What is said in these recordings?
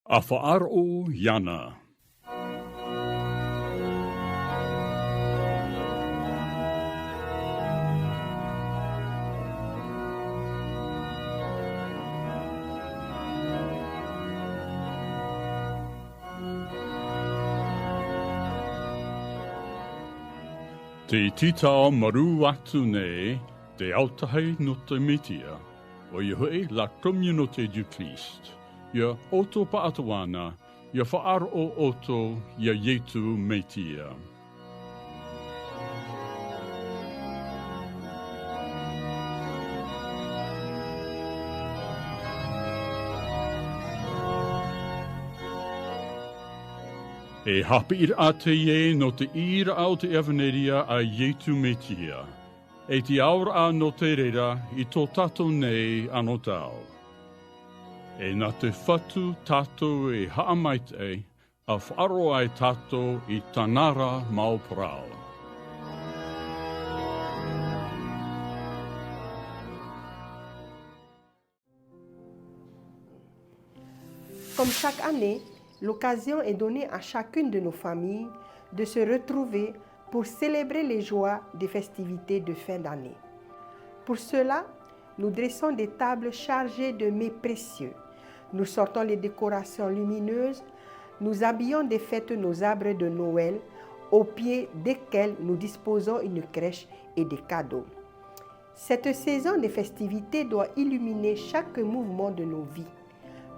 Afa'aro Yana. Te titao maru atu nei, te autahe no te mitia, o Yehoe la communauté du Christ. Ia oto paatuana, ia whaaro oto, ia yetu metia. E hapi ir a te ie no te ira au te evaneria a yetu metia. E te aura a no te rera i tō tato nei ano tau. E nā te whatu tato e haamait e, a whaaro ai tato i tanara mau prao. Comme chaque année, l'occasion est donnée à chacune de nos familles de se retrouver pour célébrer les joies des festivités de fin d'année. Pour cela, nous dressons des tables chargées de mets précieux. Nous sortons les décorations lumineuses, nous habillons des fêtes nos arbres de Noël, au pied desquels nous disposons une crèche et des cadeaux. Cette saison des festivités doit illuminer chaque mouvement de nos vies,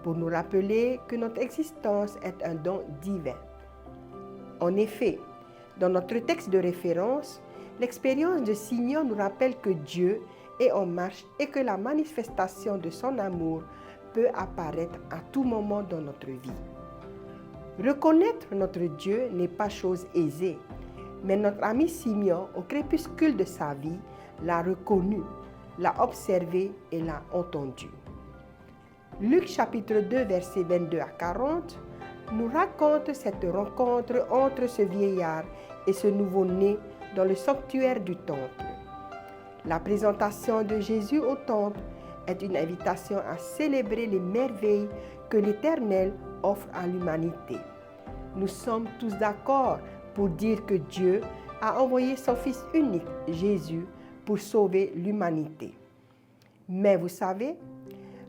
pour nous rappeler que notre existence est un don divin. En effet, dans notre texte de référence, l'expérience de Simeon nous rappelle que Dieu est en marche et que la manifestation de son amour peut apparaître à tout moment dans notre vie. Reconnaître notre Dieu n'est pas chose aisée, mais notre ami Simeon, au crépuscule de sa vie, l'a reconnu, l'a observé et l'a entendu. Luc chapitre 2, versets 22 à 40, nous raconte cette rencontre entre ce vieillard et ce nouveau-né dans le sanctuaire du temple. La présentation de Jésus au temple est une invitation à célébrer les merveilles que l'Éternel offre à l'humanité. Nous sommes tous d'accord pour dire que Dieu a envoyé son Fils unique, Jésus, pour sauver l'humanité. Mais vous savez,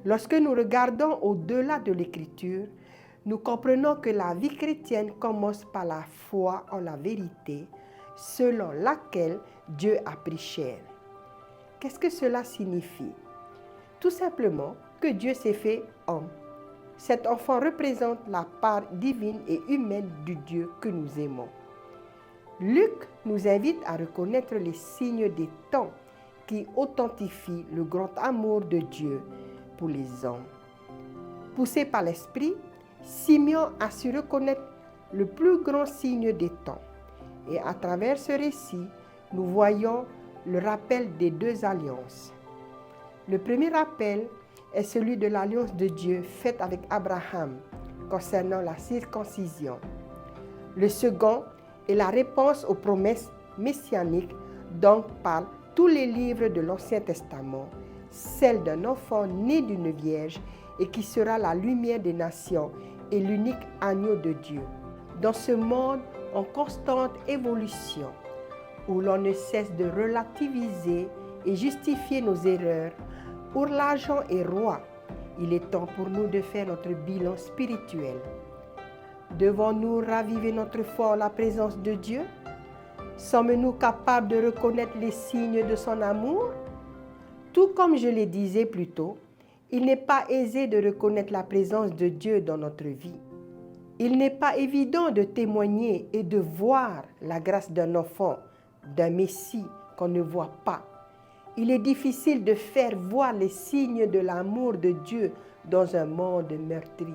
lorsque nous regardons au-delà de l'Écriture, nous comprenons que la vie chrétienne commence par la foi en la vérité, selon laquelle Dieu a pris chair. Qu'est-ce que cela signifie? Tout simplement que Dieu s'est fait homme. Cet enfant représente la part divine et humaine du Dieu que nous aimons. Luc nous invite à reconnaître les signes des temps qui authentifient le grand amour de Dieu pour les hommes. Poussé par l'Esprit, Simeon a su reconnaître le plus grand signe des temps. Et à travers ce récit, nous voyons le rappel des deux alliances. Le premier rappel est celui de l'alliance de Dieu faite avec Abraham concernant la circoncision. Le second est la réponse aux promesses messianiques dont parlent tous les livres de l'Ancien Testament, celle d'un enfant né d'une vierge et qui sera la lumière des nations et l'unique agneau de Dieu. Dans ce monde en constante évolution, où l'on ne cesse de relativiser et justifier nos erreurs, où l'argent est roi, il est temps pour nous de faire notre bilan spirituel. Devons-nous raviver notre foi en la présence de Dieu? Sommes-nous capables de reconnaître les signes de son amour? Tout comme je le disais plus tôt, il n'est pas aisé de reconnaître la présence de Dieu dans notre vie. Il n'est pas évident de témoigner et de voir la grâce d'un enfant, d'un Messie qu'on ne voit pas. Il est difficile de faire voir les signes de l'amour de Dieu dans un monde meurtri.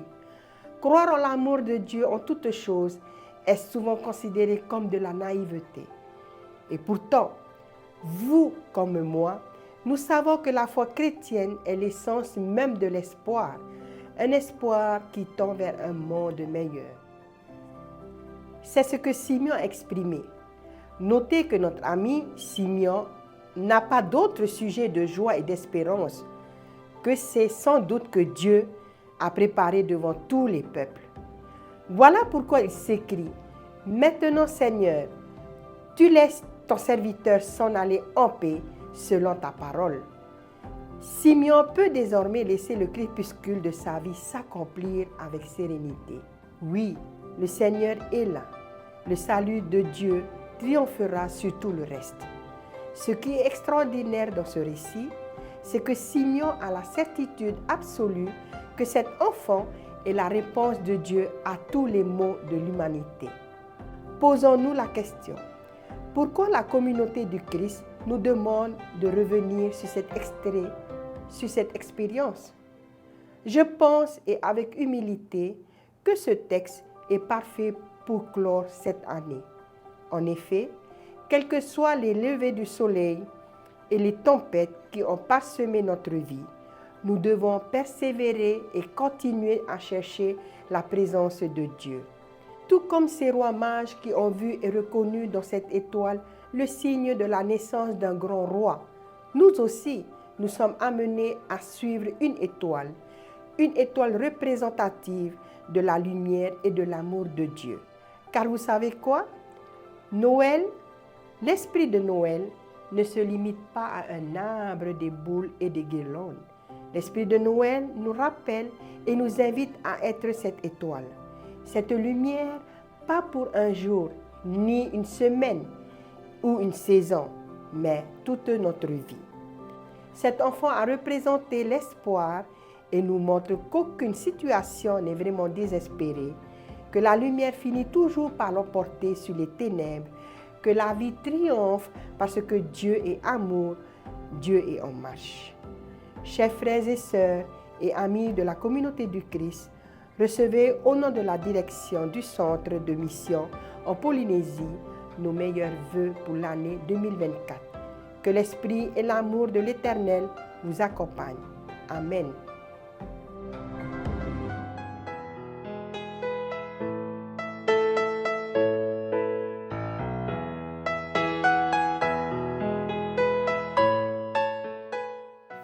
Croire en l'amour de Dieu en toutes choses est souvent considéré comme de la naïveté. Et pourtant, vous comme moi, nous savons que la foi chrétienne est l'essence même de l'espoir, un espoir qui tend vers un monde meilleur. C'est ce que Simeon a exprimé. Notez que notre ami Simeon n'a pas d'autre sujet de joie et d'espérance que c'est sans doute que Dieu a préparé devant tous les peuples. Voilà pourquoi il s'écrit: Maintenant, Seigneur, tu laisses ton serviteur s'en aller en paix selon ta parole. Simeon peut désormais laisser le crépuscule de sa vie s'accomplir avec sérénité. Oui, le Seigneur est là. Le salut de Dieu triomphera sur tout le reste. Ce qui est extraordinaire dans ce récit, c'est que Simeon a la certitude absolue que cet enfant est la réponse de Dieu à tous les maux de l'humanité. Posons-nous la question: pourquoi la communauté du Christ nous demande de revenir sur cette expérience? Je pense, et avec humilité, que ce texte est parfait pour clore cette année. En effet, quels que soient les levées du soleil et les tempêtes qui ont parsemé notre vie, nous devons persévérer et continuer à chercher la présence de Dieu. Tout comme ces rois mages qui ont vu et reconnu dans cette étoile le signe de la naissance d'un grand roi, nous aussi, nous sommes amenés à suivre une étoile représentative de la lumière et de l'amour de Dieu. Car vous savez quoi? Noël, l'esprit de Noël ne se limite pas à un arbre, des boules et des guirlandes. L'esprit de Noël nous rappelle et nous invite à être cette étoile, cette lumière, pas pour un jour, ni une semaine ou une saison, mais toute notre vie. Cet enfant a représenté l'espoir et nous montre qu'aucune situation n'est vraiment désespérée, que la lumière finit toujours par l'emporter sur les ténèbres, que la vie triomphe parce que Dieu est amour, Dieu est en marche. Chers frères et sœurs et amis de la communauté du Christ, recevez au nom de la direction du centre de mission en Polynésie nos meilleurs vœux pour l'année 2024. Que l'esprit et l'amour de l'Éternel vous accompagnent. Amen.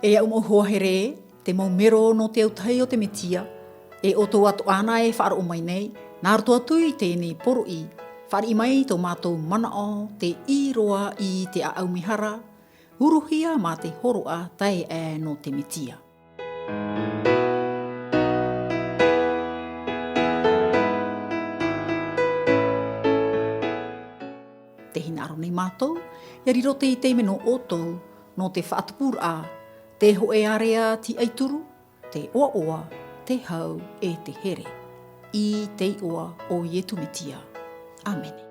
E au mo here, te mau mero no te autahi o te metia, e o tō atu ana e whaaro mai nei, nā rato atu i tēnei poro i, whaari mai tō mātou mana o, te iroa i te aumihara, uruhia mā te horoa tai e no te metia. Te hinaro nei mātou, ia riro te i te meno otou, no te whaatupur a, te hoe area ti aituru, te oa, te hau e te here. I te oa o Ietu Metia. Amen.